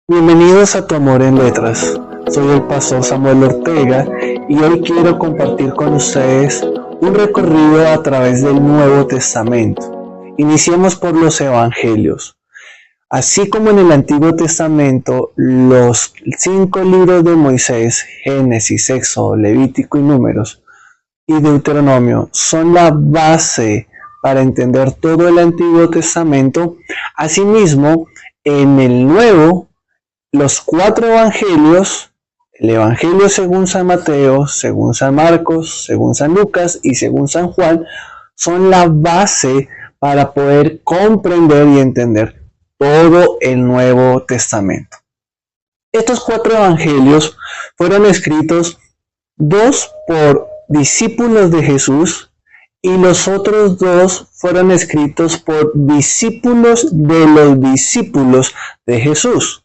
Bienvenidos a Tu Amor en Letras. Soy el pastor Samuel Ortega y hoy quiero compartir con ustedes un recorrido a través del Nuevo Testamento. Iniciemos por los Evangelios. Así como en el Antiguo Testamento, los 5 libros de Moisés, Génesis, Éxodo, Levítico y Números, y Deuteronomio son la base para entender todo el Antiguo Testamento. Asimismo, en el Nuevo, los 4 evangelios, el Evangelio según San Mateo, según San Marcos, según San Lucas y según San Juan, son la base para poder comprender y entender todo el Nuevo Testamento. Estos 4 evangelios fueron escritos, 2 por discípulos de Jesús y los otros 2 fueron escritos por discípulos de los discípulos de Jesús.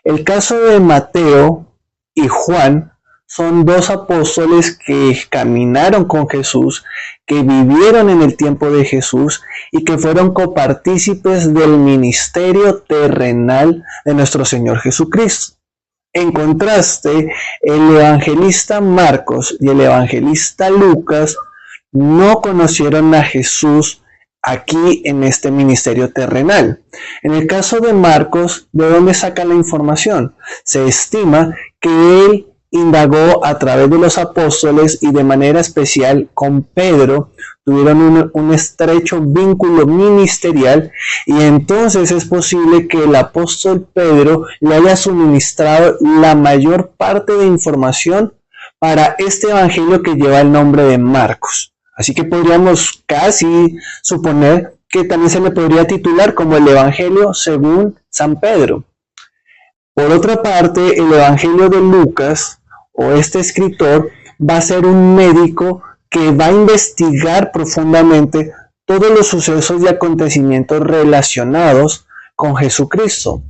El caso de Mateo y Juan son 2 apóstoles que caminaron con Jesús, que vivieron en el tiempo de Jesús y que fueron copartícipes del ministerio terrenal de nuestro Señor Jesucristo. En contraste, el evangelista Marcos y el evangelista Lucas no conocieron a Jesús aquí en este ministerio terrenal. En el caso de Marcos, ¿de dónde saca la información? Se estima que él indagó a través de los apóstoles y de manera especial con Pedro, tuvieron un estrecho vínculo ministerial y entonces es posible que el apóstol Pedro le haya suministrado la mayor parte de información para este evangelio que lleva el nombre de Marcos. Así que podríamos casi suponer que también se le podría titular como el Evangelio según San Pedro. Por otra parte, el Evangelio de Lucas, o este escritor, va a ser un médico que va a investigar profundamente todos los sucesos y acontecimientos relacionados con Jesucristo.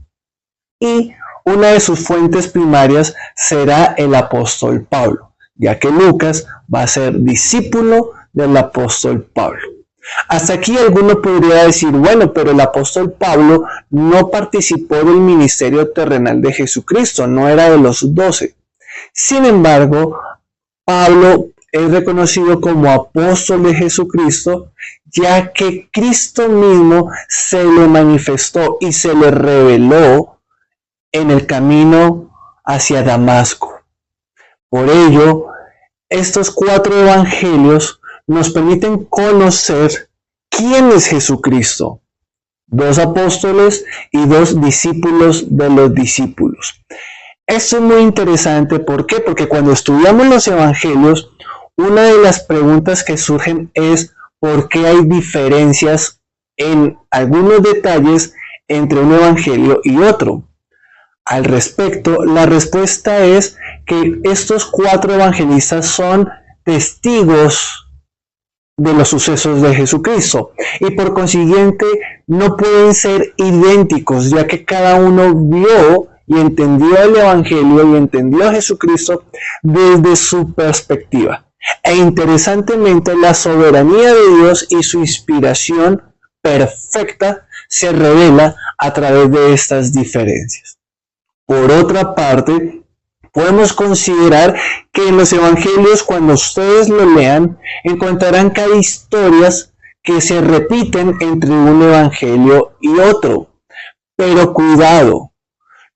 Y una de sus fuentes primarias será el apóstol Pablo, ya que Lucas va a ser discípulo del apóstol Pablo. Hasta aquí alguno podría decir, bueno, pero el apóstol Pablo no participó del ministerio terrenal de Jesucristo, no era de los 12. Sin embargo, Pablo es reconocido como apóstol de Jesucristo, ya que Cristo mismo se le manifestó y se le reveló en el camino hacia Damasco. Por ello, estos 4 evangelios nos permiten conocer quién es Jesucristo. 2 apóstoles y 2 discípulos de los discípulos. Esto es muy interesante, ¿por qué? Porque cuando estudiamos los evangelios, una de las preguntas que surgen es ¿por qué hay diferencias en algunos detalles entre un evangelio y otro? Al respecto, la respuesta es que estos 4 evangelistas son testigos de los sucesos de Jesucristo y por consiguiente no pueden ser idénticos, ya que cada uno vio y entendió el evangelio y entendió a Jesucristo desde su perspectiva. E interesantemente, la soberanía de Dios y su inspiración perfecta se revela a través de estas diferencias. Por otra parte, podemos considerar que en los evangelios, cuando ustedes lo lean, encontrarán que hay historias que se repiten entre un evangelio y otro. Pero cuidado,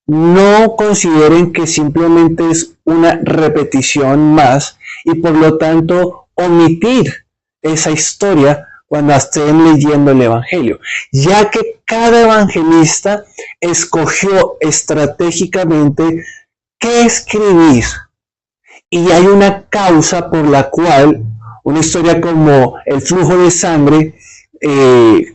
no consideren que simplemente es una repetición más y por lo tanto omitir esa historia cuando estén leyendo el evangelio, ya que cada evangelista escogió estratégicamente qué escribir y hay una causa por la cual una historia como el flujo de sangre,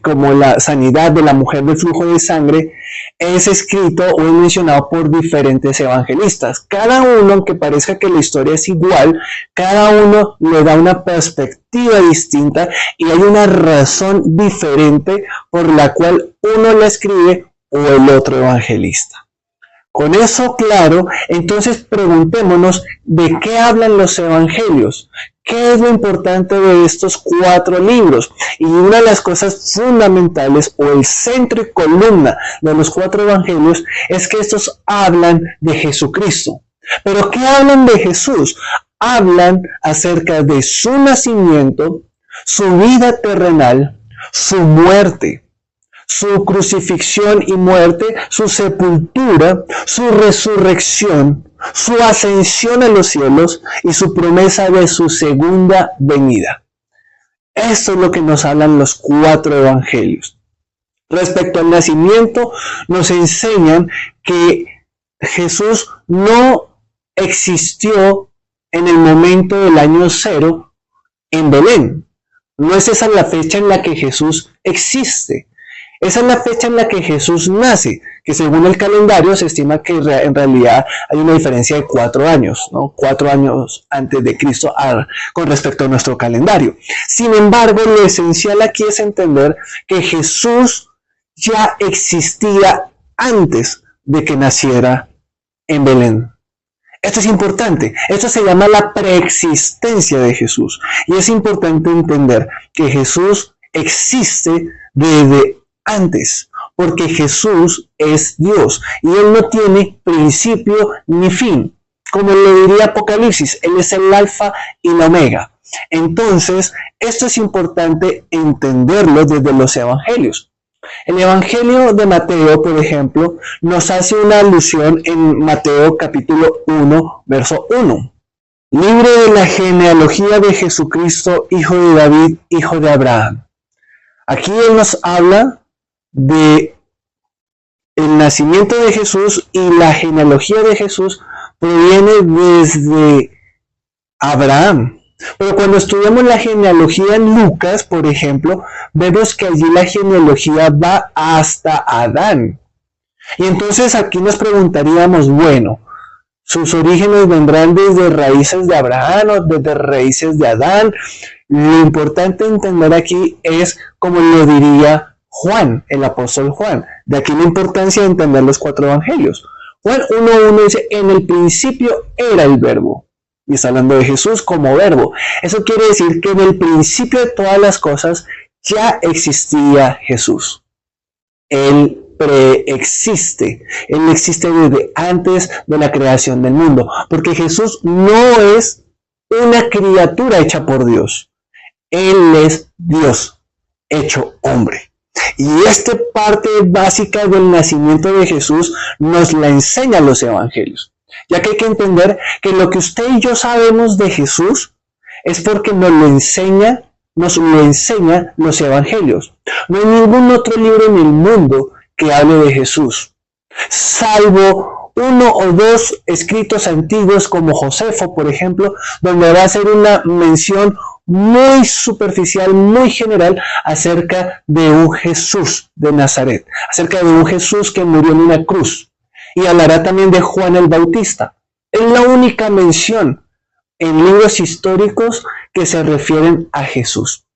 como la sanidad de la mujer del flujo de sangre, es escrito o es mencionado por diferentes evangelistas. Cada uno, aunque parezca que la historia es igual, cada uno le da una perspectiva distinta y hay una razón diferente por la cual uno la escribe o el otro evangelista. Con eso claro, entonces preguntémonos de qué hablan los evangelios. ¿Qué es lo importante de estos 4 libros? Y una de las cosas fundamentales o el centro y columna de los 4 evangelios es que estos hablan de Jesucristo. ¿Pero qué hablan de Jesús? Hablan acerca de su nacimiento, su vida terrenal, su muerte, su crucifixión y muerte, su sepultura, su resurrección, su ascensión a los cielos y su promesa de su segunda venida. Esto es lo que nos hablan los 4 evangelios. Respecto al nacimiento, nos enseñan que Jesús no existió en el momento del año 0 en Belén. No es esa la fecha en la que Jesús existe. Esa es la fecha en la que Jesús nace, que según el calendario se estima que en realidad hay una diferencia de 4 años, ¿no? 4 años antes de Cristo con respecto a nuestro calendario. Sin embargo, lo esencial aquí es entender que Jesús ya existía antes de que naciera en Belén. Esto es importante. Esto se llama la preexistencia de Jesús. Y es importante entender que Jesús existe desde antes, porque Jesús es Dios y Él no tiene principio ni fin. Como lo diría Apocalipsis, Él es el alfa y la omega. Entonces, esto es importante entenderlo desde los evangelios. El Evangelio de Mateo, por ejemplo, nos hace una alusión en Mateo capítulo 1, verso 1. Libro de la genealogía de Jesucristo, hijo de David, hijo de Abraham. Aquí Él nos habla de el nacimiento de Jesús y la genealogía de Jesús proviene desde Abraham. Pero cuando estudiamos la genealogía en Lucas, por ejemplo, vemos que allí la genealogía va hasta Adán. Y entonces aquí nos preguntaríamos, bueno, ¿sus orígenes vendrán desde raíces de Abraham o desde raíces de Adán? Lo importante entender aquí es, como lo diría Juan, el apóstol Juan. De aquí la importancia de entender los 4 evangelios. Juan 1.1 dice, en el principio era el verbo. Y está hablando de Jesús como verbo. Eso quiere decir que en el principio de todas las cosas ya existía Jesús. Él preexiste. Él existe desde antes de la creación del mundo. Porque Jesús no es una criatura hecha por Dios. Él es Dios hecho hombre. Y esta parte básica del nacimiento de Jesús nos la enseñan los evangelios. Ya que hay que entender que lo que usted y yo sabemos de Jesús es porque nos lo enseñan los evangelios. No hay ningún otro libro en el mundo que hable de Jesús, salvo 1 o 2 escritos antiguos como Josefo, por ejemplo, donde va a hacer una mención muy superficial, muy general acerca de un Jesús de Nazaret, acerca de un Jesús que murió en una cruz. Y hablará también de Juan el Bautista. Es la única mención en libros históricos que se refieren a Jesús.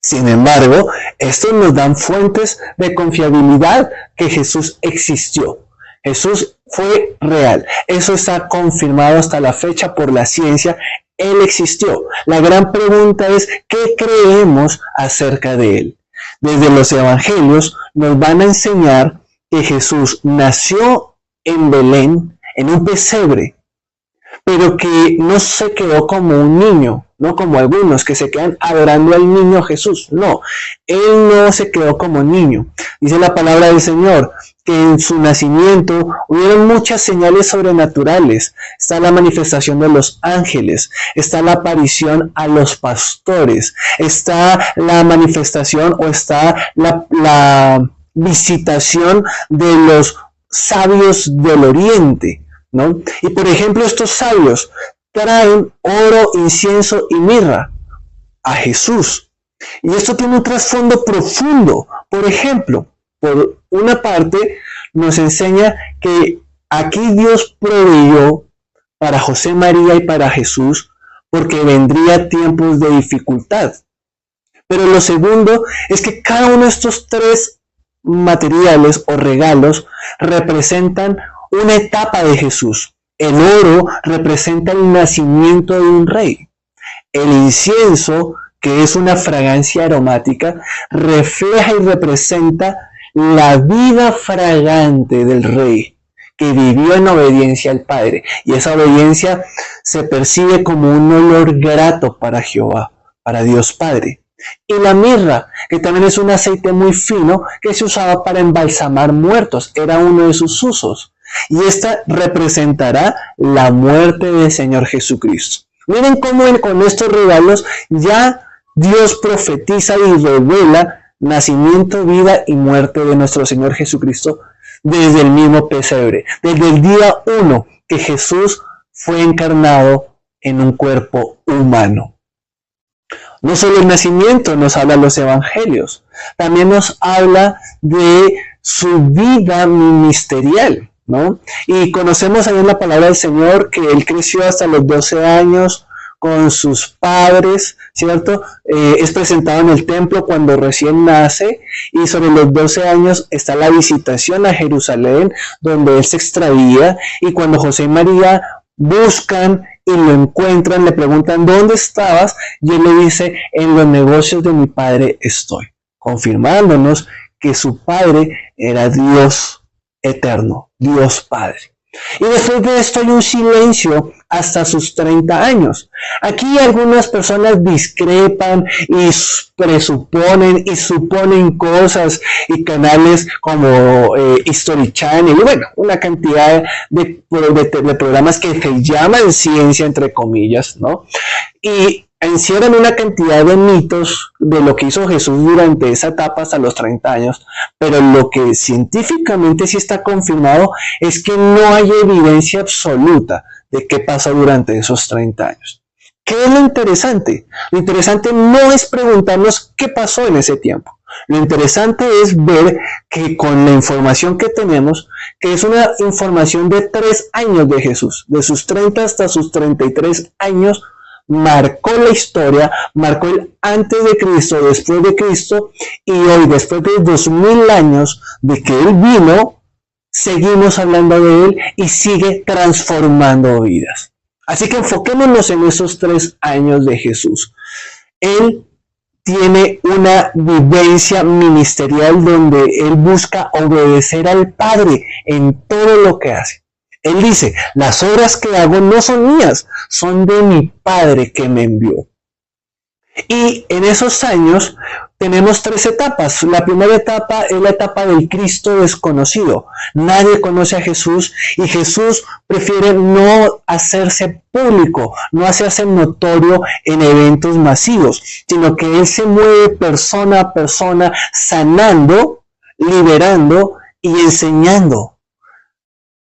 Sin embargo, estos nos dan fuentes de confiabilidad que Jesús existió. Jesús fue real. Eso está confirmado hasta la fecha por la ciencia. Él existió. La gran pregunta es, ¿qué creemos acerca de Él? Desde los evangelios nos van a enseñar que Jesús nació en Belén, en un pesebre, pero que no se quedó como un niño, no como algunos que se quedan adorando al niño Jesús. No, Él no se quedó como niño. Dice la palabra del Señor que en su nacimiento hubieron muchas señales sobrenaturales. Está la manifestación de los ángeles, está la aparición a los pastores, está la manifestación o está la visitación de los sabios del oriente, ¿no? Y por ejemplo, estos sabios traen oro, incienso y mirra a Jesús. Y esto tiene un trasfondo profundo. Por ejemplo, por una parte, nos enseña que aquí Dios proveyó para José María y para Jesús porque vendría tiempos de dificultad. Pero lo segundo es que cada uno de estos 3 materiales o regalos representan una etapa de Jesús. El oro representa el nacimiento de un rey. El incienso, que es una fragancia aromática, refleja y representa la vida fragante del rey, que vivió en obediencia al Padre. Y esa obediencia se percibe como un olor grato para Jehová, para Dios Padre. Y la mirra, que también es un aceite muy fino que se usaba para embalsamar muertos, era uno de sus usos. Y esta representará la muerte del Señor Jesucristo. Miren cómo con estos regalos ya Dios profetiza y revela nacimiento, vida y muerte de nuestro Señor Jesucristo desde el mismo pesebre, desde el día 1 que Jesús fue encarnado en un cuerpo humano. No solo el nacimiento nos habla los evangelios, también nos habla de su vida ministerial, ¿no? Y conocemos ahí en la palabra del Señor que Él creció hasta los 12 años con sus padres, ¿cierto? Es presentado en el templo cuando recién nace, y sobre los 12 años está la visitación a Jerusalén, donde Él se extravía, y cuando José y María buscan y lo encuentran, le preguntan ¿dónde estabas? Y él le dice, en los negocios de mi padre estoy, confirmándonos que su padre era Dios eterno, Dios Padre. Y después de esto hay un silencio hasta sus 30 años. Aquí algunas personas discrepan y presuponen y suponen cosas, y canales como History Channel y bueno, una cantidad de programas que se llaman ciencia entre comillas, ¿no? Y encierran una cantidad de mitos de lo que hizo Jesús durante esa etapa hasta los 30 años, pero lo que científicamente sí está confirmado es que no hay evidencia absoluta de qué pasó durante esos 30 años. ¿Qué es lo interesante? Lo interesante no es preguntarnos qué pasó en ese tiempo. Lo interesante es ver que con la información que tenemos, que es una información de 3 años de Jesús, de sus 30 hasta sus 33 años, marcó la historia, marcó el antes de Cristo, después de Cristo, y hoy, después de 2000 años de que Él vino, seguimos hablando de Él y sigue transformando vidas. Así que enfoquémonos en esos 3 años de Jesús. Él tiene una vivencia ministerial donde Él busca obedecer al Padre en todo lo que hace. Él dice, las obras que hago no son mías, son de mi Padre que me envió. Y en esos años tenemos 3 etapas. La primera etapa es la etapa del Cristo desconocido. Nadie conoce a Jesús y Jesús prefiere no hacerse público, no hacerse notorio en eventos masivos, sino que Él se mueve persona a persona, sanando, liberando y enseñando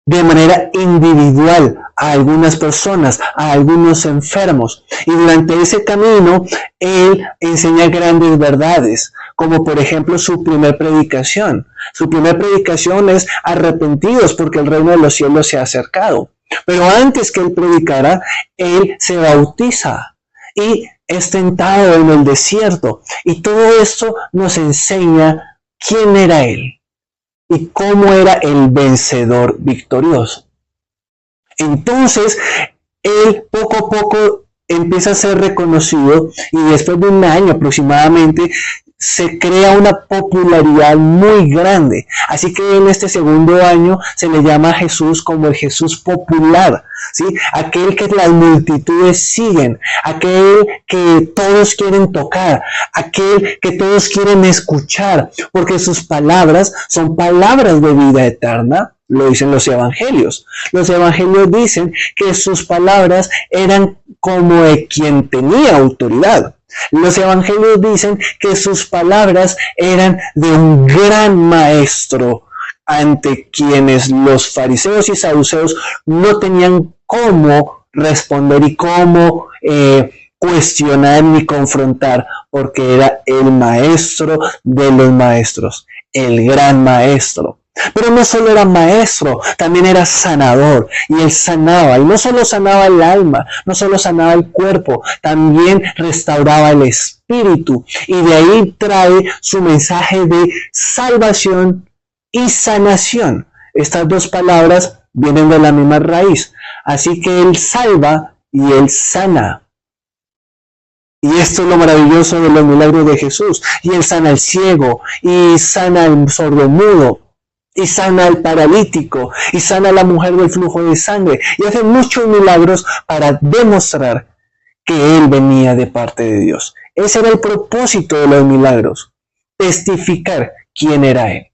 de manera individual a algunas personas, a algunos enfermos. Y durante ese camino, Él enseña grandes verdades, como por ejemplo su primer predicación. Su primer predicación es arrepentidos porque el reino de los cielos se ha acercado. Pero antes que Él predicara, Él se bautiza y es tentado en el desierto. Y todo esto nos enseña quién era Él y cómo era el vencedor victorioso. Entonces, Él poco a poco empieza a ser reconocido y después de 1 año aproximadamente se crea una popularidad muy grande. Así que en este segundo año se le llama a Jesús como el Jesús popular, ¿sí? Aquel que las multitudes siguen, aquel que todos quieren tocar, aquel que todos quieren escuchar, porque sus palabras son palabras de vida eterna. Lo dicen los evangelios. Los evangelios dicen que sus palabras eran como de quien tenía autoridad. Los evangelios dicen que sus palabras eran de un gran maestro ante quienes los fariseos y saduceos no tenían cómo responder y cómo cuestionar ni confrontar, porque era el maestro de los maestros, el gran maestro. Pero no solo era maestro, también era sanador, y Él sanaba, y no solo sanaba el alma, no solo sanaba el cuerpo, también restauraba el espíritu, y de ahí trae su mensaje de salvación y sanación. Estas 2 palabras vienen de la misma raíz. Así que Él salva y Él sana. Y esto es lo maravilloso de los milagros de Jesús. Y Él sana al ciego, y sana al sordomudo, y sana al paralítico, y sana a la mujer del flujo de sangre. Y hace muchos milagros para demostrar que Él venía de parte de Dios. Ese era el propósito de los milagros, testificar quién era Él.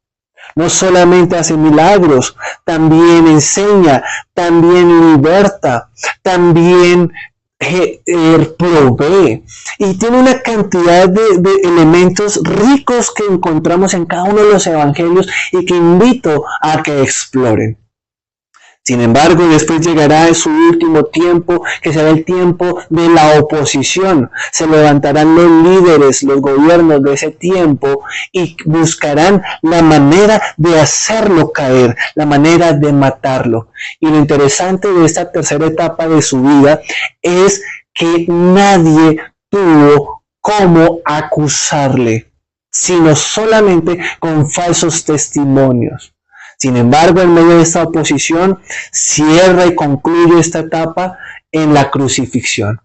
No solamente hace milagros, también enseña, también liberta, también provee. Y tiene una cantidad de elementos ricos que encontramos en cada uno de los evangelios y que invito a que exploren. Sin embargo, después llegará su último tiempo, que será el tiempo de la oposición. Se levantarán los líderes, los gobiernos de ese tiempo y buscarán la manera de hacerlo caer, la manera de matarlo. Y lo interesante de esta tercera etapa de su vida es que nadie tuvo cómo acusarle, sino solamente con falsos testimonios. Sin embargo, en medio de esta oposición, cierra y concluye esta etapa en la crucifixión.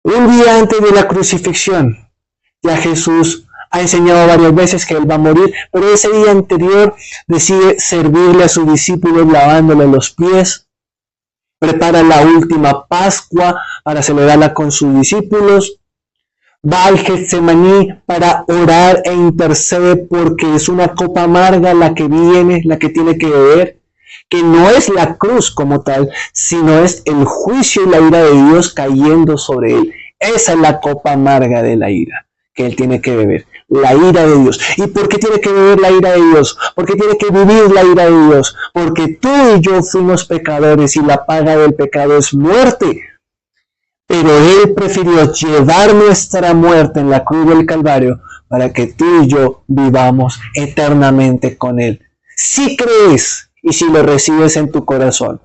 Un día antes de la crucifixión, ya Jesús ha enseñado varias veces que Él va a morir, pero ese día anterior decide servirle a sus discípulos lavándole los pies, prepara la última Pascua para celebrarla con sus discípulos, va al Getsemaní para orar e intercede porque es una copa amarga la que viene, la que tiene que beber, que no es la cruz como tal, sino es el juicio y la ira de Dios cayendo sobre Él. Esa es la copa amarga de la ira que Él tiene que beber, la ira de Dios. ¿Y por qué tiene que beber la ira de Dios? ¿Por qué tiene que vivir la ira de Dios? Porque tú y yo fuimos pecadores y la paga del pecado es muerte. Pero Él prefirió llevar nuestra muerte en la cruz del Calvario para que tú y yo vivamos eternamente con Él. Si crees y si lo recibes en tu corazón.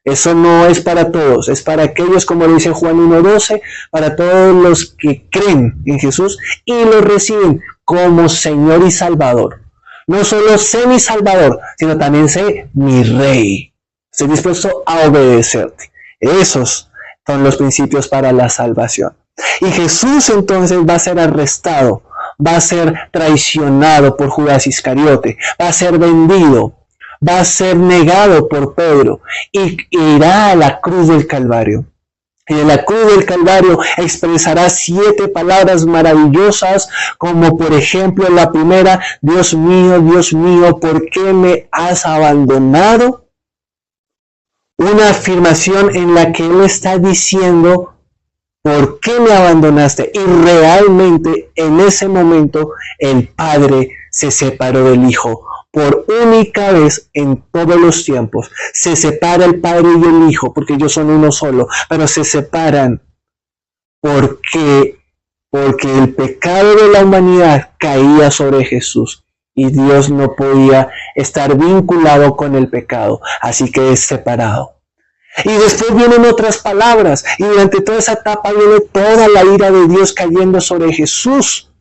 Eso no es para todos, es para aquellos, como dice Juan 1:12, para todos los que creen en Jesús y lo reciben como Señor y Salvador. No solo sé mi Salvador, sino también sé mi Rey. Estoy dispuesto a obedecerte. Esos son los principios para la salvación. Y Jesús entonces va a ser arrestado, va a ser traicionado por Judas Iscariote, va a ser vendido, va a ser negado por Pedro y irá a la cruz del Calvario. Y en la cruz del Calvario expresará 7 palabras maravillosas, como por ejemplo la primera: Dios mío, ¿por qué me has abandonado? Una afirmación en la que Él está diciendo: ¿por qué me abandonaste? Y realmente en ese momento el Padre se separó del Hijo. Por única vez en todos los tiempos se separa el Padre y el Hijo, porque ellos son uno solo, pero se separan porque el pecado de la humanidad caía sobre Jesús y Dios no podía estar vinculado con el pecado, así que es separado. Y después vienen otras palabras, y durante toda esa etapa viene toda la ira de Dios cayendo sobre Jesús,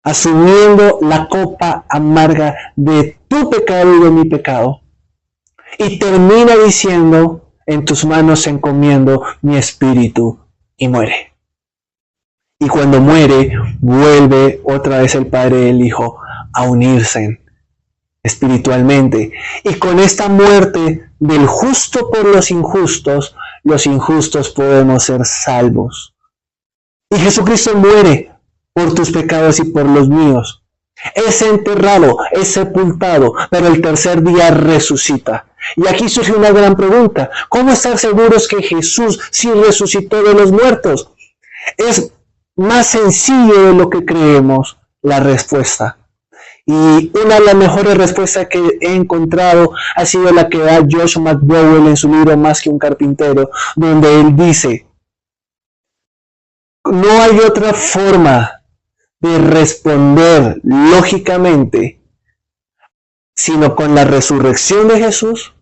asumiendo la copa amarga de tu pecado y de mi pecado. Y termina diciendo: en tus manos encomiendo mi espíritu, y muere. Y cuando muere, vuelve otra vez el Padre y el Hijo a unirse espiritualmente. Y con esta muerte del justo por los injustos podemos ser salvos. Y Jesucristo muere por tus pecados y por los míos. Es enterrado, es sepultado, pero el tercer día resucita. Y aquí surge una gran pregunta: ¿cómo estar seguros que Jesús sí resucitó de los muertos? Es más sencillo de lo que creemos la respuesta. Y una de las mejores respuestas que he encontrado ha sido la que da Josh McDowell en su libro Más que un carpintero, donde él dice: no hay otra forma de responder lógicamente sino con la resurrección de Jesús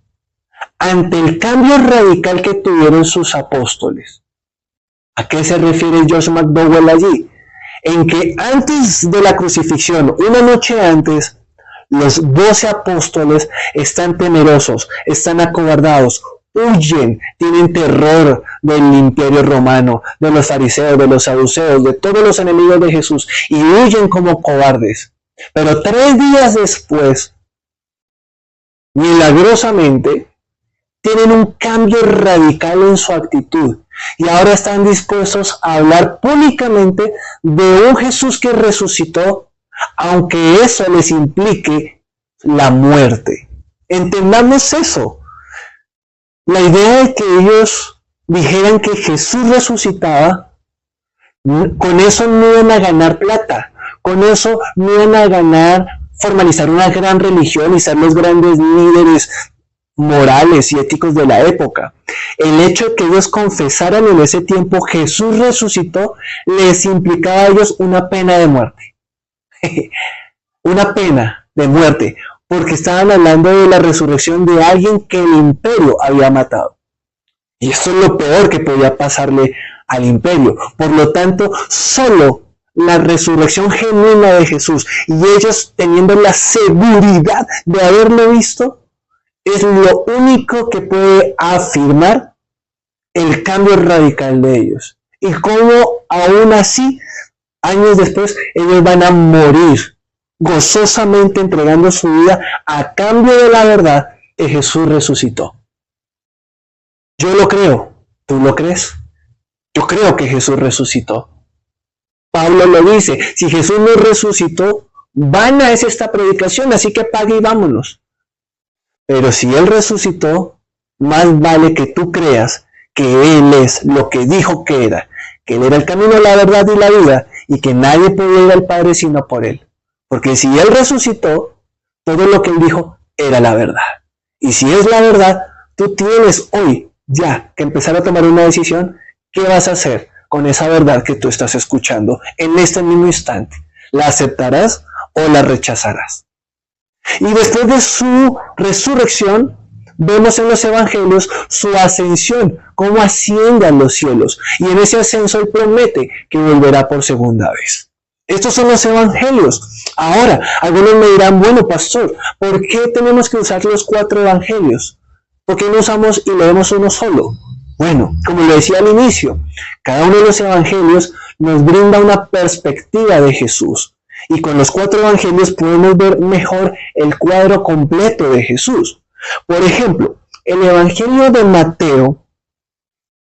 ante el cambio radical que tuvieron sus apóstoles. ¿A qué se refiere Josh McDowell allí? En que antes de la crucifixión, una noche antes, Los 12 apóstoles están temerosos, están acobardados, huyen, tienen terror del imperio romano, de los fariseos, de los saduceos, de todos los enemigos de Jesús, y huyen como cobardes. Pero 3 días después, milagrosamente, tienen un cambio radical en su actitud y ahora están dispuestos a hablar públicamente de un Jesús que resucitó, aunque eso les implique la muerte. Entendamos eso. La idea de que ellos dijeran que Jesús resucitaba, con eso no iban a ganar plata, con eso no iban a ganar formalizar una gran religión y ser los grandes líderes morales y éticos de la época. El hecho de que ellos confesaran en ese tiempo Jesús resucitó les implicaba a ellos una pena de muerte. Una pena de muerte, porque estaban hablando de la resurrección de alguien que el imperio había matado. Y esto es lo peor que podía pasarle al imperio. Por lo tanto, solo la resurrección genuina de Jesús y ellos teniendo la seguridad de haberlo visto, es lo único que puede afirmar el cambio radical de ellos. Y cómo aún así, años después, ellos van a morir gozosamente entregando su vida a cambio de la verdad que Jesús resucitó. Yo lo creo. ¿Tú lo crees? Yo creo que Jesús resucitó. Pablo lo dice, si Jesús no resucitó, vana es esta predicación, así que pague y vámonos. Pero si Él resucitó, más vale que tú creas que Él es lo que dijo que era Él era el camino, la verdad y la vida, y que nadie podía ir al Padre sino por Él. Porque si Él resucitó, todo lo que Él dijo era la verdad. Y si es la verdad, tú tienes hoy ya que empezar a tomar una decisión. ¿Qué vas a hacer con esa verdad que tú estás escuchando en este mismo instante? ¿La aceptarás o la rechazarás? Y después de su resurrección, vemos en los evangelios su ascensión, cómo asciende a los cielos. Y en ese ascenso Él promete que volverá por segunda vez. Estos son los evangelios. Ahora, algunos me dirán, bueno, pastor, ¿por qué tenemos que usar los 4 evangelios? ¿Por qué no usamos y leemos uno solo? Bueno, como le decía al inicio, cada uno de los evangelios nos brinda una perspectiva de Jesús. Y con los 4 evangelios podemos ver mejor el cuadro completo de Jesús. Por ejemplo, el evangelio de Mateo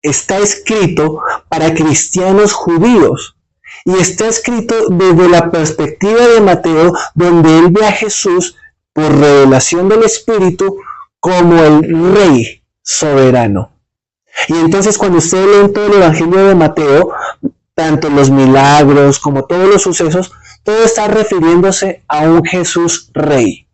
está escrito para cristianos judíos. Y está escrito desde la perspectiva de Mateo, donde él ve a Jesús por revelación del Espíritu como el Rey soberano. Y entonces cuando usted lee todo el evangelio de Mateo, tanto los milagros como todos los sucesos, todo está refiriéndose a un Jesús Rey,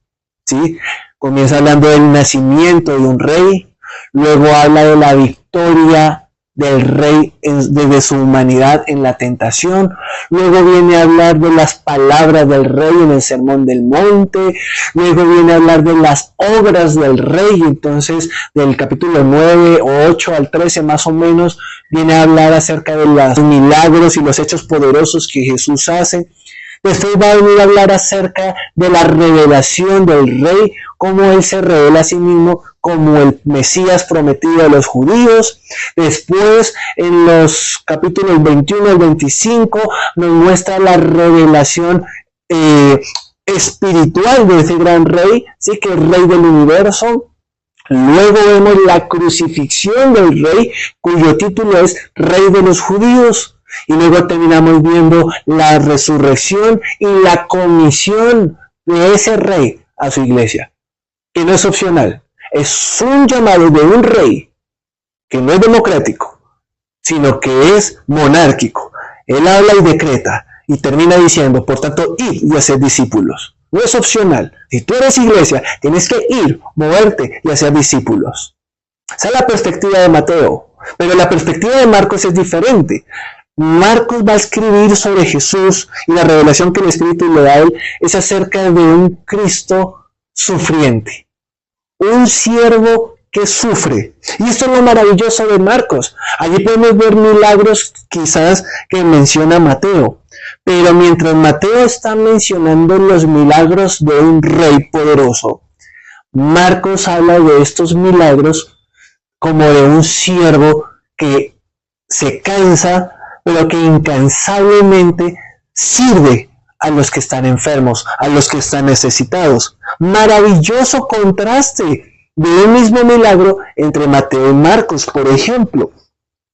¿sí? Comienza hablando del nacimiento de un rey, luego habla de la victoria del rey desde su humanidad en la tentación, luego viene a hablar de las palabras del rey en el Sermón del Monte, luego viene a hablar de las obras del rey, entonces del capítulo 9 o 8 al 13 más o menos, viene a hablar acerca de los milagros y los hechos poderosos que Jesús hace. Después va a venir a hablar acerca de la revelación del rey, cómo él se revela a sí mismo como el Mesías prometido a los judíos. Después, en los capítulos 21 al 25, nos muestra la revelación espiritual de ese gran rey, sí, que es el rey del universo. Luego vemos la crucifixión del rey, cuyo título es Rey de los Judíos. Y luego terminamos viendo la resurrección y la comisión de ese rey a su iglesia, que no es opcional, es un llamado de un rey que no es democrático, sino que es monárquico. Él habla y decreta y termina diciendo, por tanto, id y hacer discípulos. No es opcional. Si tú eres iglesia, tienes que ir, moverte y hacer discípulos. Esa es la perspectiva de Mateo, pero la perspectiva de Marcos es diferente. Marcos va a escribir sobre Jesús y la revelación que el Espíritu le da a él es acerca de un Cristo sufriente, un siervo que sufre. Y esto es lo maravilloso de Marcos. Allí podemos ver milagros quizás que menciona Mateo, Pero mientras Mateo está mencionando los milagros de un rey poderoso, Marcos habla de estos milagros como de un siervo que se cansa, pero que incansablemente sirve a los que están enfermos, a los que están necesitados. Maravilloso contraste de un mismo milagro entre Mateo y Marcos, por ejemplo.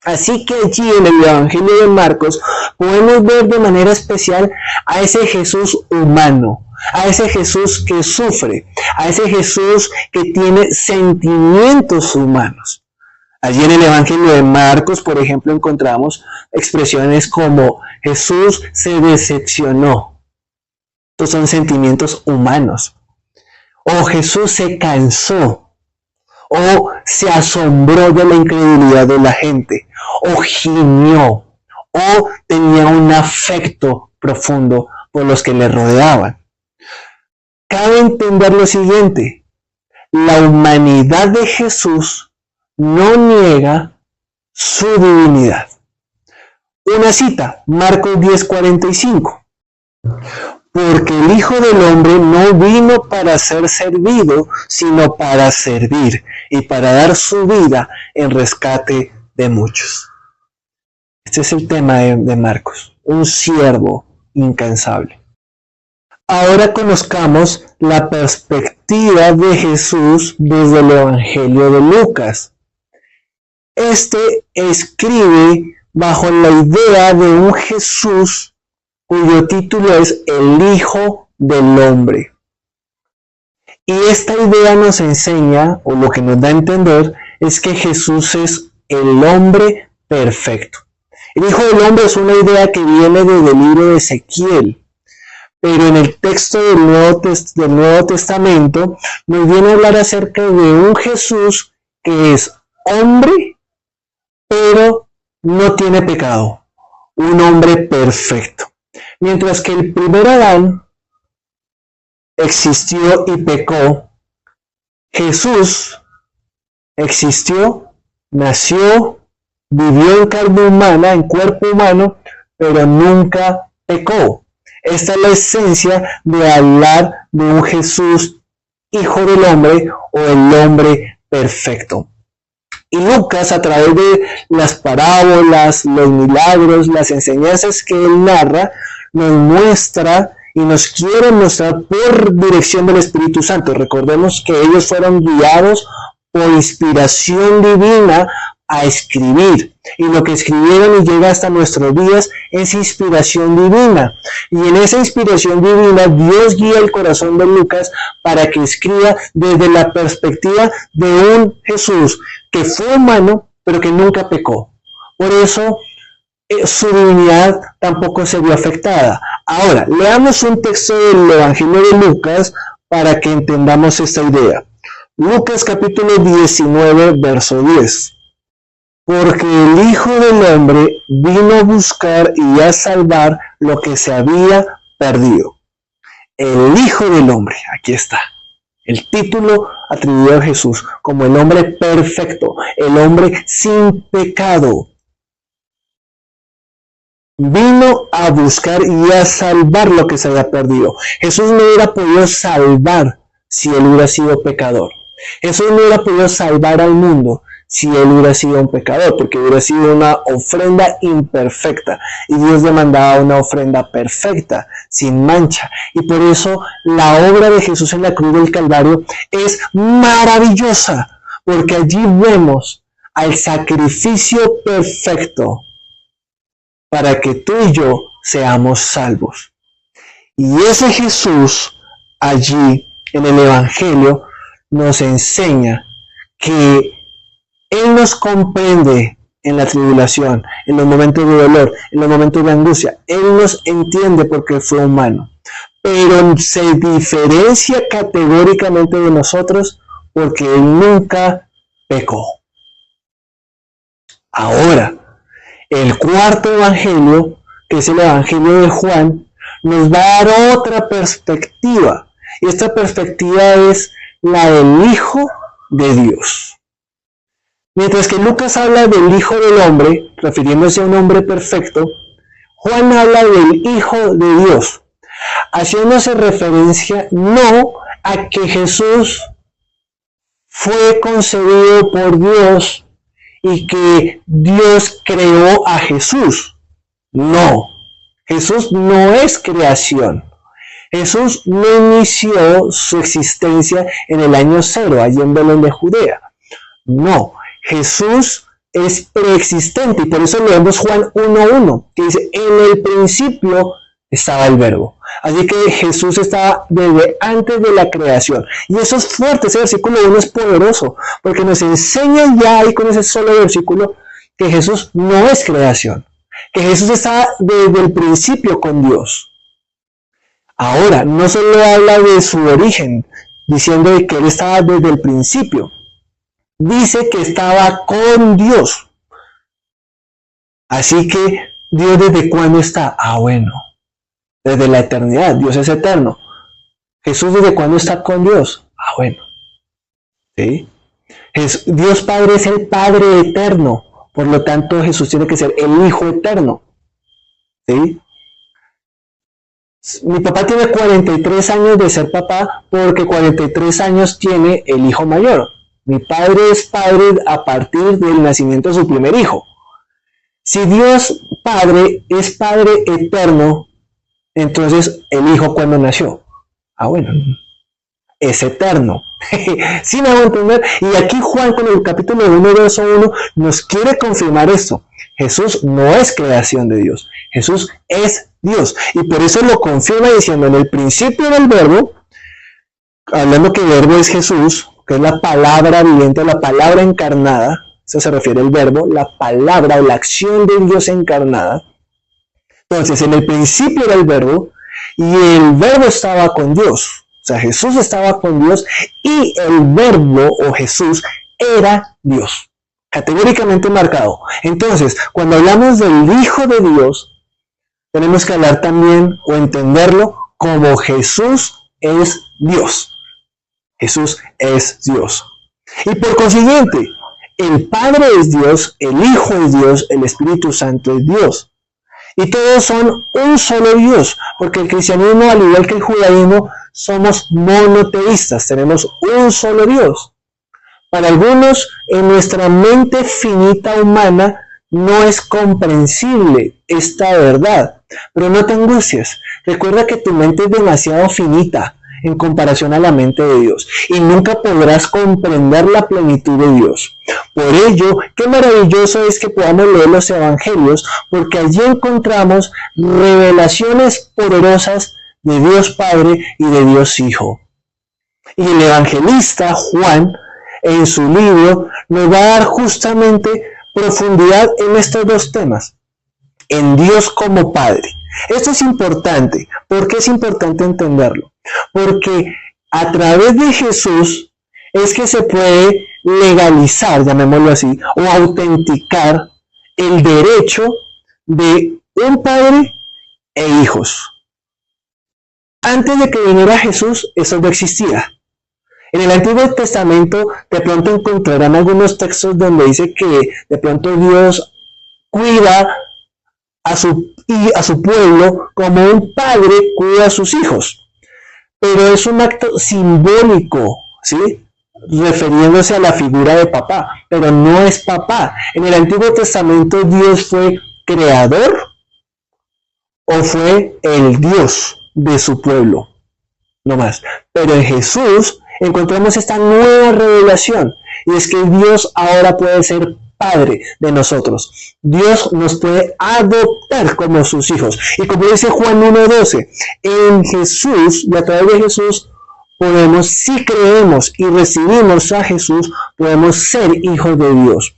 Así que allí en el Evangelio de Marcos podemos ver de manera especial a ese Jesús humano, a ese Jesús que sufre, a ese Jesús que tiene sentimientos humanos. Allí en el Evangelio de Marcos, por ejemplo, encontramos expresiones como Jesús se decepcionó. Estos son sentimientos humanos. O Jesús se cansó. O se asombró de la incredulidad de la gente. O gimió. O tenía un afecto profundo por los que le rodeaban. Cabe entender lo siguiente. La humanidad de Jesús no niega su divinidad. Una cita, Marcos 10:45. Porque el Hijo del Hombre no vino para ser servido, sino para servir y para dar su vida en rescate de muchos. Este es el tema de Marcos, un siervo incansable. Ahora conozcamos la perspectiva de Jesús desde el Evangelio de Lucas. Este escribe bajo la idea de un Jesús cuyo título es El Hijo del Hombre. Y esta idea nos enseña, o lo que nos da a entender, es que Jesús es el hombre perfecto. El Hijo del Hombre es una idea que viene desde el libro de Ezequiel, pero en el texto del Nuevo Testamento nos viene a hablar acerca de un Jesús que es hombre, pero no tiene pecado, un hombre perfecto. Mientras que el primer Adán existió y pecó, Jesús existió, nació, vivió en carne humana, en cuerpo humano, pero nunca pecó. Esta es la esencia de hablar de un Jesús, Hijo del Hombre, o el hombre perfecto. Y Lucas, a través de las parábolas, los milagros, las enseñanzas que él narra, nos muestra y nos quiere mostrar por dirección del Espíritu Santo. Recordemos que ellos fueron guiados por inspiración divina a escribir. Y lo que escribieron y llega hasta nuestros días es inspiración divina. Y en esa inspiración divina, Dios guía el corazón de Lucas para que escriba desde la perspectiva de un Jesús que fue humano, pero que nunca pecó. Por eso, su divinidad tampoco se vio afectada. Ahora, leamos un texto del Evangelio de Lucas para que entendamos esta idea. Lucas capítulo 19, verso 10. Porque el Hijo del Hombre vino a buscar y a salvar lo que se había perdido. El Hijo del Hombre, aquí está. El título atribuido a Jesús como el hombre perfecto, el hombre sin pecado. Vino a buscar y a salvar lo que se había perdido. Jesús no hubiera podido salvar si él hubiera sido pecador. Jesús no hubiera podido salvar al mundo si él hubiera sido un pecador, porque hubiera sido una ofrenda imperfecta. Y Dios demandaba una ofrenda perfecta, sin mancha. Y por eso la obra de Jesús en la cruz del Calvario es maravillosa, porque allí vemos al sacrificio perfecto para que tú y yo seamos salvos. Y ese Jesús allí en el Evangelio nos enseña que Él nos comprende en la tribulación, en los momentos de dolor, en los momentos de angustia. Él nos entiende porque fue humano, pero se diferencia categóricamente de nosotros porque Él nunca pecó. Ahora, el cuarto evangelio, que es el evangelio de Juan, nos va a dar otra perspectiva. Y esta perspectiva es la del Hijo de Dios. Mientras que Lucas habla del Hijo del Hombre, refiriéndose a un hombre perfecto, Juan habla del Hijo de Dios, haciéndose referencia no a que Jesús fue concebido por Dios y que Dios creó a Jesús. No, Jesús no es creación. Jesús no inició su existencia en el año 0, allí en Belén de Judea. No, Jesús es preexistente y por eso leemos Juan 1:1, que dice, en el principio estaba el verbo. Así que Jesús estaba desde antes de la creación. Y eso es fuerte, ese versículo 1 es poderoso, porque nos enseña ya ahí con ese solo versículo que Jesús no es creación, que Jesús estaba desde el principio con Dios. Ahora, no solo habla de su origen, diciendo que él estaba desde el principio, dice que estaba con Dios. Así que, ¿Dios desde cuándo está? Bueno, desde la eternidad. Dios es eterno. ¿Jesús desde cuándo está con Dios? Bueno. ¿Sí? Dios Padre es el Padre eterno. Por lo tanto, Jesús tiene que ser el Hijo eterno. ¿Sí? Mi papá tiene 43 años de ser papá porque 43 años tiene el hijo mayor. Mi padre es padre a partir del nacimiento de su primer hijo. Si Dios Padre es Padre eterno, entonces el Hijo cuando nació. Bueno, es eterno. ¿Sí me hago entender? Y aquí Juan con el capítulo 1, verso 1 nos quiere confirmar esto. Jesús no es creación de Dios. Jesús es Dios. Y por eso lo confirma diciendo en el principio del verbo, hablando que el verbo es Jesús, que es la palabra viviente, la palabra encarnada. Eso se refiere al verbo, la palabra o la acción de Dios encarnada. Entonces, en el principio era el verbo y el verbo estaba con Dios. O sea, Jesús estaba con Dios y el verbo o Jesús era Dios. Categóricamente marcado. Entonces, cuando hablamos del Hijo de Dios, tenemos que hablar también o entenderlo como Jesús es Dios. Jesús es Dios. Y por consiguiente, el Padre es Dios, el Hijo es Dios, el Espíritu Santo es Dios. Y todos son un solo Dios, porque el cristianismo, al igual que el judaísmo, somos monoteístas, tenemos un solo Dios. Para algunos, en nuestra mente finita humana, no es comprensible esta verdad, pero no te angusties. Recuerda que tu mente es demasiado finita en comparación a la mente de Dios y nunca podrás comprender la plenitud de Dios. Por ello, qué maravilloso es que podamos leer los evangelios, porque allí encontramos revelaciones poderosas de Dios Padre y de Dios Hijo. Y el evangelista Juan, en su libro, nos va a dar justamente profundidad en estos dos temas, en Dios como Padre. Esto es importante. ¿Por qué es importante entenderlo? Porque a través de Jesús es que se puede legalizar, llamémoslo así, o autenticar el derecho de un padre e hijos. Antes de que viniera Jesús, eso no existía. En el Antiguo Testamento de pronto encontrarán algunos textos donde dice que de pronto Dios cuida a su pueblo como un padre cuida a sus hijos. Pero es un acto simbólico, ¿sí? Refiriéndose a la figura de papá, pero no es papá. En el Antiguo Testamento Dios fue creador o fue el Dios de su pueblo, no más. Pero en Jesús encontramos esta nueva revelación, y es que Dios ahora puede ser Padre de nosotros. Dios nos puede adoptar como sus hijos. Y como dice Juan 1:12, en Jesús y a través de Jesús podemos, si creemos y recibimos a Jesús, podemos ser hijos de Dios.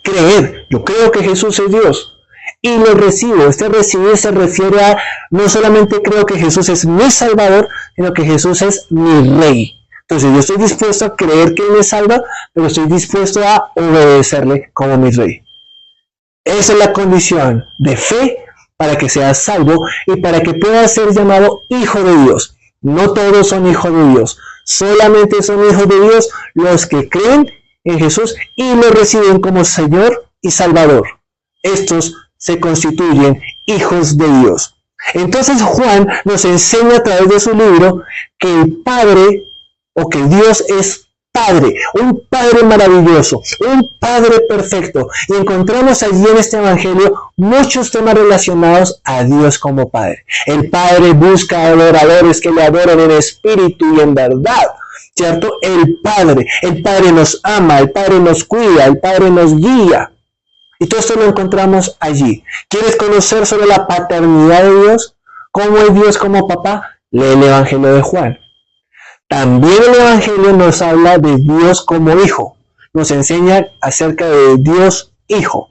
Creer, yo creo que Jesús es Dios y lo recibo. Este recibir se refiere a, no solamente creo que Jesús es mi Salvador, sino que Jesús es mi Rey. Entonces yo estoy dispuesto a creer que Él me salva, pero estoy dispuesto a obedecerle como mi Rey. Esa es la condición de fe para que seas salvo y para que puedas ser llamado hijo de Dios. No todos son hijos de Dios, solamente son hijos de Dios los que creen en Jesús y lo reciben como Señor y Salvador. Estos se constituyen hijos de Dios. Entonces Juan nos enseña a través de su libro que el Padre o que Dios es Padre, un Padre maravilloso, un Padre perfecto. Y encontramos allí en este Evangelio muchos temas relacionados a Dios como Padre. El Padre busca adoradores que le adoren en espíritu y en verdad, ¿cierto? El Padre nos ama, el Padre nos cuida, el Padre nos guía. Y todo esto lo encontramos allí. ¿Quieres conocer sobre la paternidad de Dios? ¿Cómo es Dios como papá? Lee el Evangelio de Juan. También el Evangelio nos habla de Dios como Hijo. Nos enseña acerca de Dios Hijo.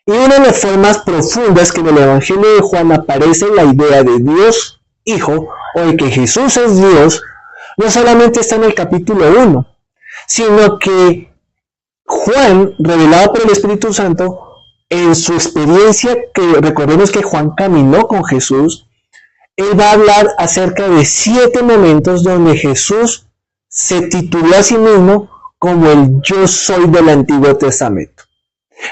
Y una de las formas profundas que en el Evangelio de Juan aparece la idea de Dios Hijo, o de que Jesús es Dios, no solamente está en el capítulo 1, sino que Juan, revelado por el Espíritu Santo, en su experiencia, que recordemos que Juan caminó con Jesús, él va a hablar acerca de 7 momentos donde Jesús se tituló a sí mismo como el Yo Soy del Antiguo Testamento.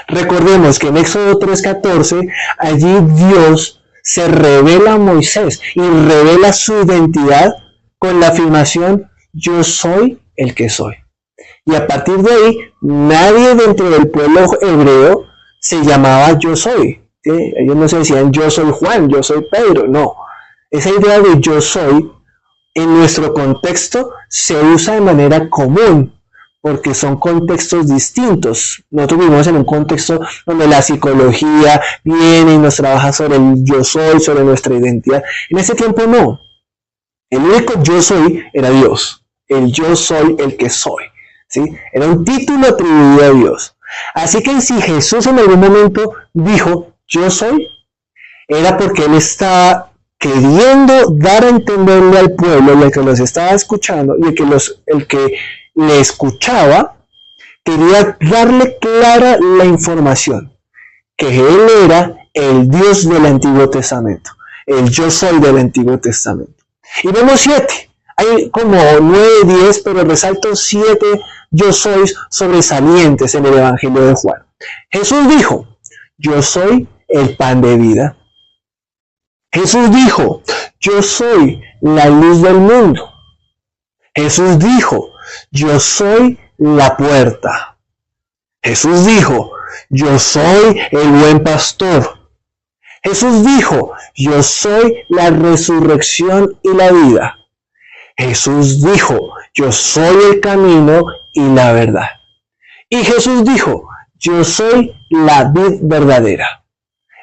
Recordemos que en Éxodo 3:14, allí Dios se revela a Moisés y revela su identidad con la afirmación Yo soy el que soy. Y a partir de ahí, nadie dentro del pueblo hebreo se llamaba Yo soy. ¿Sí? Ellos no se decían Yo soy Juan, Yo soy Pedro, no. Esa idea de yo soy, en nuestro contexto, se usa de manera común, porque son contextos distintos. Nosotros vivimos en un contexto donde la psicología viene y nos trabaja sobre el yo soy, sobre nuestra identidad. En ese tiempo no. El único yo soy era Dios. El yo soy el que soy. ¿Sí? Era un título atribuido a Dios. Así que si Jesús en algún momento dijo yo soy, era porque él estaba queriendo dar a entenderle al pueblo, el que los estaba escuchando y el que le escuchaba, quería darle clara la información, que él era el Dios del Antiguo Testamento, el yo soy del Antiguo Testamento. Y vemos 7, hay como 9, 10, pero resalto 7 yo sois sobresalientes en el Evangelio de Juan. Jesús dijo, yo soy el pan de vida. Jesús dijo, yo soy la luz del mundo. Jesús dijo, yo soy la puerta. Jesús dijo, yo soy el buen pastor. Jesús dijo, yo soy la resurrección y la vida. Jesús dijo, yo soy el camino y la verdad. Y Jesús dijo, yo soy la vid verdadera.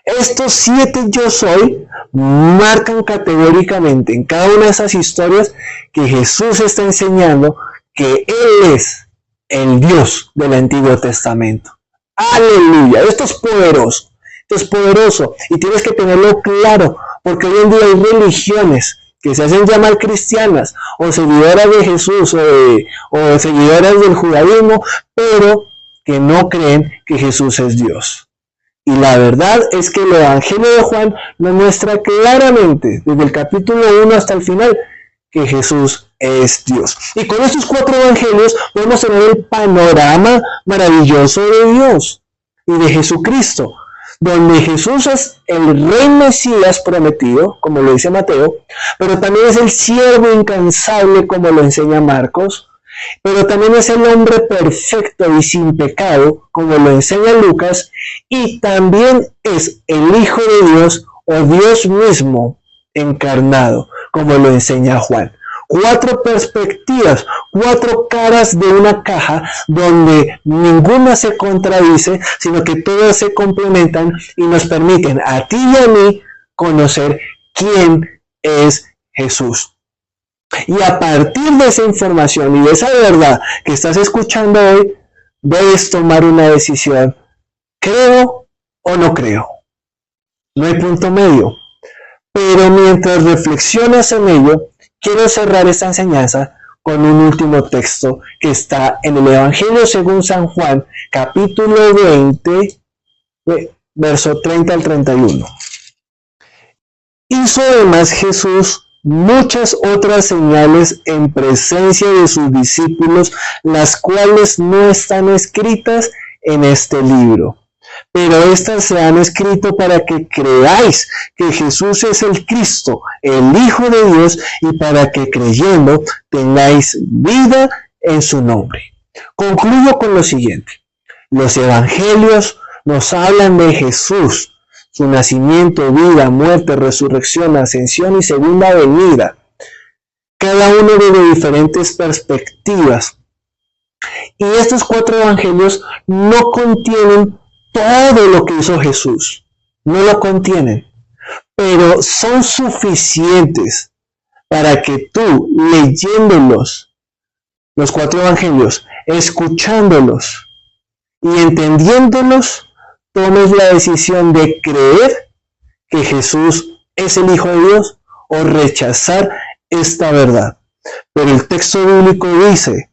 Estos 7 yo soy marcan categóricamente en cada una de esas historias que Jesús está enseñando que Él es el Dios del Antiguo Testamento. ¡Aleluya! Esto es poderoso. Esto es poderoso y tienes que tenerlo claro, porque hoy en día hay religiones que se hacen llamar cristianas o seguidoras de Jesús o seguidoras del judaísmo, pero que no creen que Jesús es Dios. Y la verdad es que el Evangelio de Juan nos muestra claramente, desde el capítulo 1 hasta el final, que Jesús es Dios. Y con estos 4 evangelios podemos tener el panorama maravilloso de Dios y de Jesucristo, donde Jesús es el Rey Mesías prometido, como lo dice Mateo, pero también es el siervo incansable, como lo enseña Marcos, pero también es el hombre perfecto y sin pecado, como lo enseña Lucas, y también es el Hijo de Dios o Dios mismo encarnado, como lo enseña Juan. 4 perspectivas, 4 caras de una caja donde ninguna se contradice, sino que todas se complementan y nos permiten a ti y a mí conocer quién es Jesús. Y a partir de esa información y de esa verdad que estás escuchando hoy, debes tomar una decisión. ¿Creo o no creo? No hay punto medio. Pero mientras reflexionas en ello, quiero cerrar esta enseñanza con un último texto que está en el Evangelio según San Juan, capítulo 20, verso 30 al 31. Hizo además Jesús muchas otras señales en presencia de sus discípulos, las cuales no están escritas en este libro. pero estas se han escrito para que creáis que Jesús es el Cristo, el Hijo de Dios, y para que creyendo tengáis vida en su nombre. Concluyo con lo siguiente. Los evangelios nos hablan de Jesús, su nacimiento, vida, muerte, resurrección, ascensión y segunda venida. Cada uno desde diferentes perspectivas. Y estos 4 evangelios no contienen todo lo que hizo Jesús. No lo contienen. Pero son suficientes para que tú, leyéndolos, los 4 evangelios, escuchándolos y entendiéndolos, tomes la decisión de creer que Jesús es el Hijo de Dios o rechazar esta verdad. Pero el texto bíblico dice,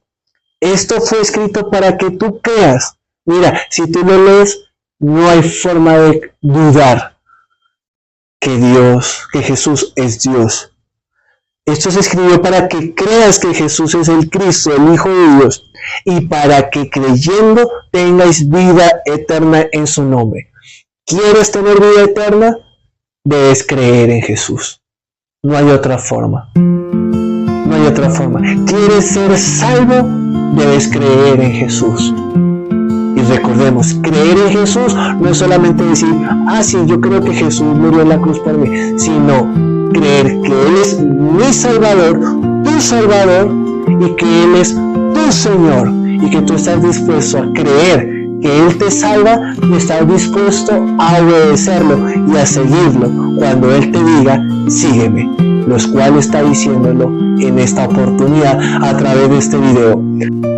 esto fue escrito para que tú creas. Mira, si tú lo lees, no hay forma de dudar que Jesús es Dios. Esto se escribió para que creas que Jesús es el Cristo, el Hijo de Dios, y para que creyendo tengáis vida eterna en su nombre. ¿Quieres tener vida eterna? Debes creer en Jesús. No hay otra forma. No hay otra forma. ¿Quieres ser salvo? Debes creer en Jesús. Y recordemos, creer en Jesús no es solamente decir, sí, yo creo que Jesús murió en la cruz por mí, sino creer que Él es mi Salvador, tu Salvador, y que Él es tu Señor, y que tú estás dispuesto a creer que Él te salva y estás dispuesto a obedecerlo y a seguirlo cuando Él te diga, sígueme, los cuales está diciéndolo en esta oportunidad a través de este video.